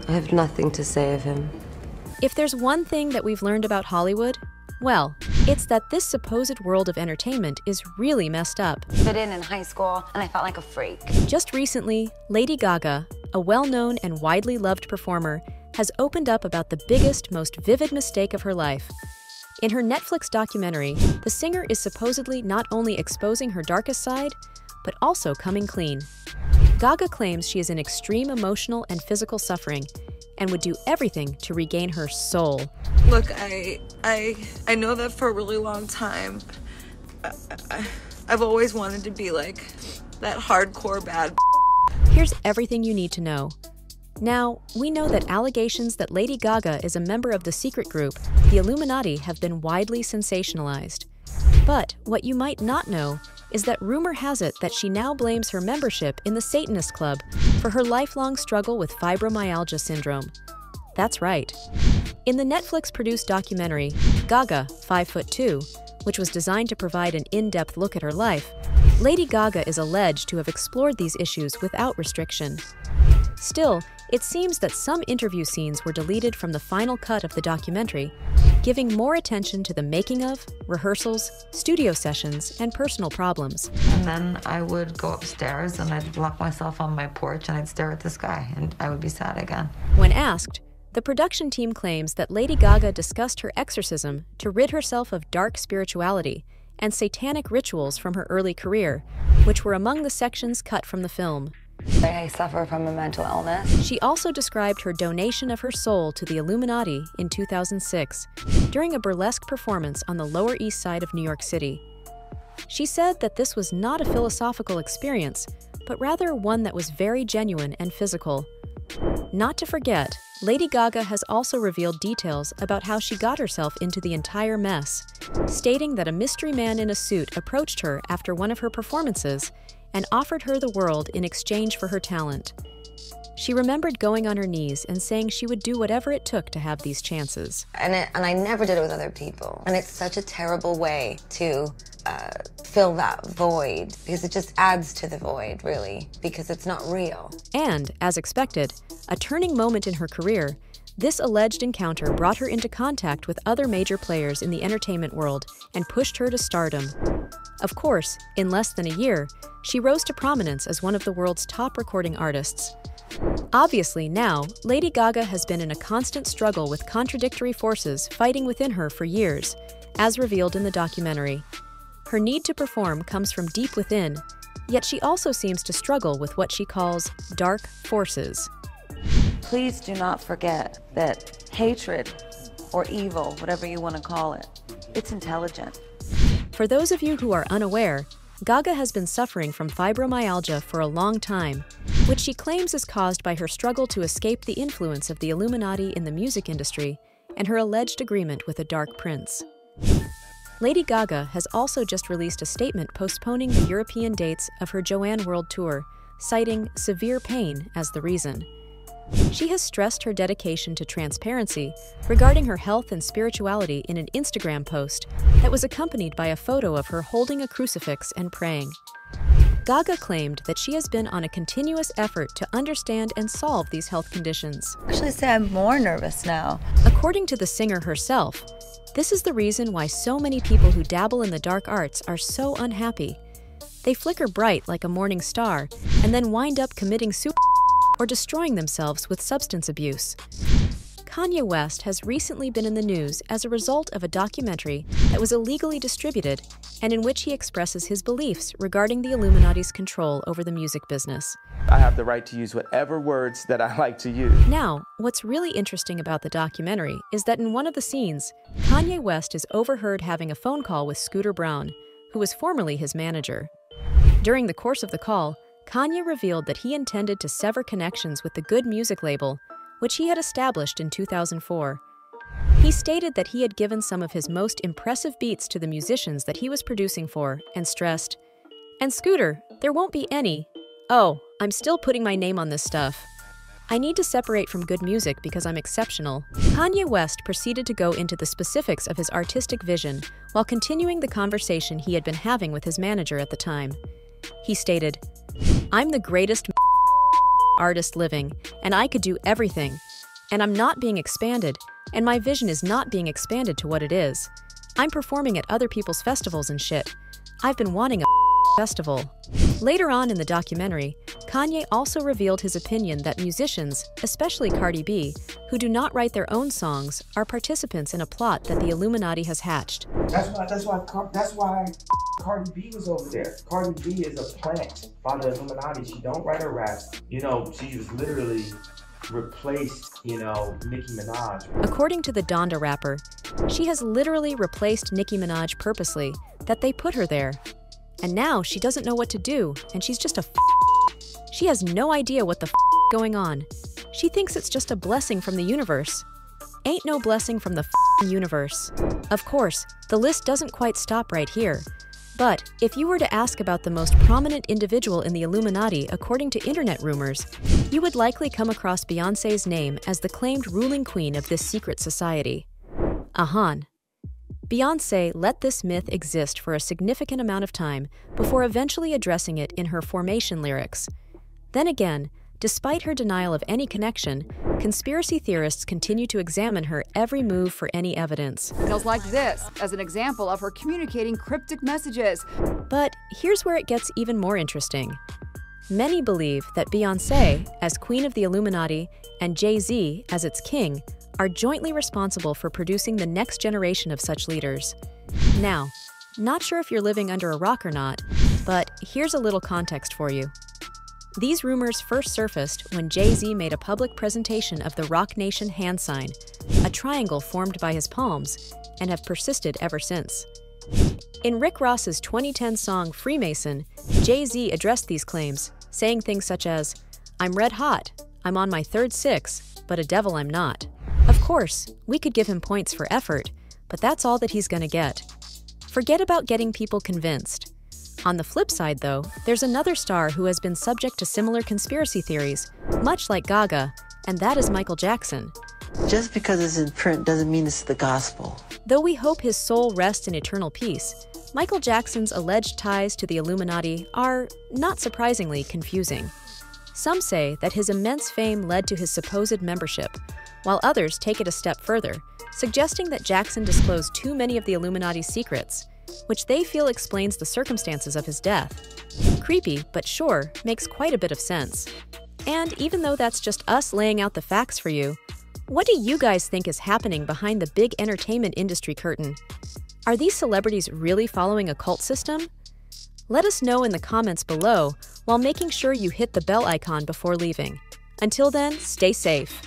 I have nothing to say of him. If there's one thing that we've learned about Hollywood, well, it's that this supposed world of entertainment is really messed up. Fit in high school, and I felt like a freak. Just recently, Lady Gaga, a well-known and widely loved performer, has opened up about the biggest, most vivid mistake of her life. In her Netflix documentary, the singer is supposedly not only exposing her darkest side, but also coming clean. Gaga claims she is in extreme emotional and physical suffering and would do everything to regain her soul. Look, I know that for a really long time, I've always wanted to be like that hardcore bad. Here's everything you need to know. Now, we know that allegations that Lady Gaga is a member of the secret group, the Illuminati, have been widely sensationalized. But what you might not know is that rumor has it that she now blames her membership in the Satanist Club for her lifelong struggle with fibromyalgia syndrome. That's right. In the Netflix-produced documentary, Gaga, 5'2", which was designed to provide an in-depth look at her life, Lady Gaga is alleged to have explored these issues without restriction. Still, it seems that some interview scenes were deleted from the final cut of the documentary, giving more attention to the making of, rehearsals, studio sessions, and personal problems. And then I would go upstairs and I'd lock myself on my porch and I'd stare at the sky and I would be sad again. When asked, the production team claims that Lady Gaga discussed her exorcism to rid herself of dark spirituality and satanic rituals from her early career, which were among the sections cut from the film. I suffer from a mental illness. She also described her donation of her soul to the Illuminati in 2006 during a burlesque performance on the Lower East Side of New York City. She said that this was not a philosophical experience, but rather one that was very genuine and physical. Not to forget, Lady Gaga has also revealed details about how she got herself into the entire mess, stating that a mystery man in a suit approached her after one of her performances and offered her the world in exchange for her talent. She remembered going on her knees and saying she would do whatever it took to have these chances. And I never did it with other people. And it's such a terrible way to fill that void, because it just adds to the void, really, because it's not real. And, as expected, a turning moment in her career, this alleged encounter brought her into contact with other major players in the entertainment world and pushed her to stardom. Of course, in less than a year, she rose to prominence as one of the world's top recording artists. Obviously, now, Lady Gaga has been in a constant struggle with contradictory forces fighting within her for years, as revealed in the documentary. Her need to perform comes from deep within, yet she also seems to struggle with what she calls dark forces. Please do not forget that hatred or evil, whatever you want to call it, it's intelligent. For those of you who are unaware, Gaga has been suffering from fibromyalgia for a long time, which she claims is caused by her struggle to escape the influence of the Illuminati in the music industry and her alleged agreement with a dark prince. Lady Gaga has also just released a statement postponing the European dates of her Joanne World Tour, citing severe pain as the reason. She has stressed her dedication to transparency regarding her health and spirituality in an Instagram post that was accompanied by a photo of her holding a crucifix and praying. Gaga claimed that she has been on a continuous effort to understand and solve these health conditions. Actually, say I'm more nervous now. According to the singer herself, this is the reason why so many people who dabble in the dark arts are so unhappy. They flicker bright like a morning star and then wind up committing suicide or destroying themselves with substance abuse. Kanye West has recently been in the news as a result of a documentary that was illegally distributed and in which he expresses his beliefs regarding the Illuminati's control over the music business. I have the right to use whatever words that I like to use. Now, what's really interesting about the documentary is that in one of the scenes, Kanye West is overheard having a phone call with Scooter Braun, who was formerly his manager. During the course of the call, Kanye revealed that he intended to sever connections with the Good Music label, which he had established in 2004. He stated that he had given some of his most impressive beats to the musicians that he was producing for, and stressed, "And Scooter, there won't be any. Oh, I'm still putting my name on this stuff. I need to separate from Good Music because I'm exceptional." Kanye West proceeded to go into the specifics of his artistic vision while continuing the conversation he had been having with his manager at the time. He stated, "I'm the greatest artist living, and I could do everything. And I'm not being expanded, and my vision is not being expanded to what it is. I'm performing at other people's festivals and shit. I've been wanting a festival. Later on in the documentary, Kanye also revealed his opinion that musicians, especially Cardi B, who do not write their own songs, are participants in a plot that the Illuminati has hatched. That's why Cardi B was over there. Cardi B is a plant by the Illuminati. She don't write her raps. You know, she was literally replaced, Nicki Minaj. According to the Donda rapper, she has literally replaced Nicki Minaj purposely, that they put her there. And now she doesn't know what to do, and she's just a She has no idea what the going on. She thinks it's just a blessing from the universe. Ain't no blessing from the universe. Of course, the list doesn't quite stop right here. But if you were to ask about the most prominent individual in the Illuminati according to internet rumors, you would likely come across Beyoncé's name as the claimed ruling queen of this secret society. Ahan. Beyoncé let this myth exist for a significant amount of time before eventually addressing it in her Formation lyrics. Then again, despite her denial of any connection, conspiracy theorists continue to examine her every move for any evidence. Feels like this, as an example of her communicating cryptic messages. But here's where it gets even more interesting. Many believe that Beyoncé, as queen of the Illuminati, and Jay-Z, as its king, are jointly responsible for producing the next generation of such leaders. Now, not sure if you're living under a rock or not, but here's a little context for you. These rumors first surfaced when Jay-Z made a public presentation of the Rock Nation hand sign, a triangle formed by his palms, and have persisted ever since. In Rick Ross's 2010 song Freemason, Jay-Z addressed these claims, saying things such as, "I'm red hot, I'm on my third six, but a devil I'm not." Of course, we could give him points for effort, but that's all that he's gonna get. Forget about getting people convinced. On the flip side, though, there's another star who has been subject to similar conspiracy theories, much like Gaga, and that is Michael Jackson. Just because it's in print doesn't mean it's the gospel. Though we hope his soul rests in eternal peace, Michael Jackson's alleged ties to the Illuminati are, not surprisingly, confusing. Some say that his immense fame led to his supposed membership, while others take it a step further, suggesting that Jackson disclosed too many of the Illuminati's secrets, which they feel explains the circumstances of his death. Creepy, but sure, makes quite a bit of sense. And even though that's just us laying out the facts for you, what do you guys think is happening behind the big entertainment industry curtain? Are these celebrities really following a cult system? Let us know in the comments below while making sure you hit the bell icon before leaving. Until then, stay safe.